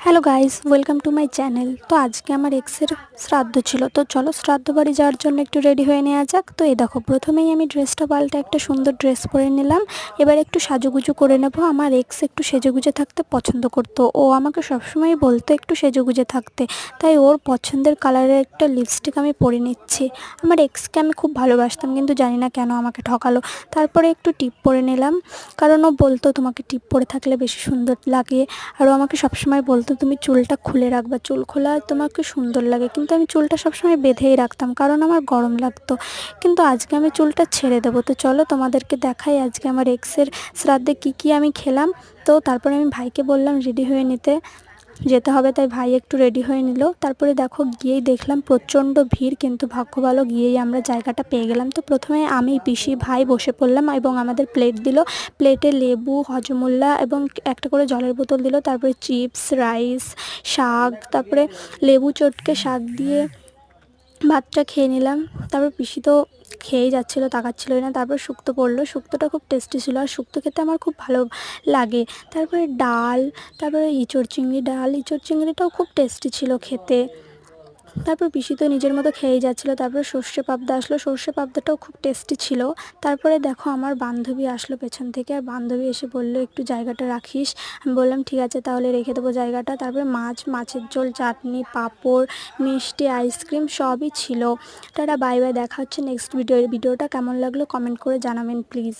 Hello guys, welcome to my channel. তো আজকে আমার এক্সের শ্রাদ্ধ ছিল, তো চলো শ্রাদ্ধ বাড়ি যাওয়ার জন্য একটু রেডি হয়ে নেওয়া যাক। তো এই দেখো, প্রথমেই আমি ড্রেসটা পাল্টে একটা সুন্দর ড্রেস পরে নিলাম। এবার একটু সাজুগুজু করে নেবো। আমার এক্স একটু সেজেগুজে থাকতে পছন্দ করতো, ও আমাকে সবসময় বলতো একটু সেজেগুজে থাকতে, তাই ওর পছন্দের কালারের একটা লিপস্টিক আমি পরে নিচ্ছি। আমার এক্সকে আমি খুব ভালোবাসতাম, কিন্তু জানি না কেন আমাকে ঠকালো। তারপরে একটু টিপ পরে নিলাম, কারণ ও বলতো তোমাকে টিপ পরে থাকলে বেশি সুন্দর লাগে। আর ও আমাকে সবসময় বলতো তুমি চুলটা খুলে রাখবা, চুল খোলা তোমাকে সুন্দর লাগে। কিন্তু আমি চুলটা সবসময় বেঁধেই রাখতাম, কারণ আমার গরম লাগতো। কিন্তু আজকে আমি চুলটা ছেড়ে দেবো। তো চলো তোমাদেরকে দেখাই আজকে আমার এক্সের শ্রাদ্ধে কি আমি খেলাম। তো তারপরে আমি ভাইকে বললাম রেডি হয়ে নিতে, যেতে হবে, তাই ভাই একটু রেডি হয়ে নিল। তারপরে দেখো গিয়েই দেখলাম প্রচণ্ড ভিড়, কিন্তু ভাগ্য ভালো গিয়েই আমরা জায়গাটা পেয়ে গেলাম। তো প্রথমে আমি, পিসি, ভাই বসে পড়লাম এবং আমাদের প্লেট দিল। প্লেটে লেবু, হজমোল্লা এবং একটা করে জলের বোতল দিল। তারপরে চিপস, রাইস, শাক, তারপরে লেবু চটকে শাক দিয়ে ভাতটা খেয়ে নিলাম। তারপর পিসি তো খেয়েই যাচ্ছিলো, তাকাচ্ছিলোই না। তারপর শুক্তো পড়লো, শুক্তোটা খুব টেস্টি ছিল, আর শুক্তো খেতে আমার খুব ভালো লাগে। তারপরে ডাল, তারপরে ইঁচড় চিংড়ি ডাল, ইঁচড় চিংড়িটাও খুব টেস্টি ছিল খেতে। তারপর পিসি তো নিজের মতো খেয়েই যাচ্ছিলো। তারপরে সর্ষে পাবদা আসলো, সর্ষে পাবদাটাও খুব টেস্টি ছিল। তারপরে দেখো আমার বান্ধবী আসলো পেছন থেকে, আর বান্ধবী এসে বললো একটু জায়গাটা রাখিস। আমি বললাম ঠিক আছে তাহলে রেখে দেবো জায়গাটা। তারপরে মাছের ঝোল, চাটনি, পাঁপড়, মিষ্টি, আইসক্রিম সবই ছিল। টাটা, বাই বাই, দেখা হচ্ছে নেক্সট ভিডিওটা কেমন লাগলো কমেন্ট করে জানাবেন প্লিজ।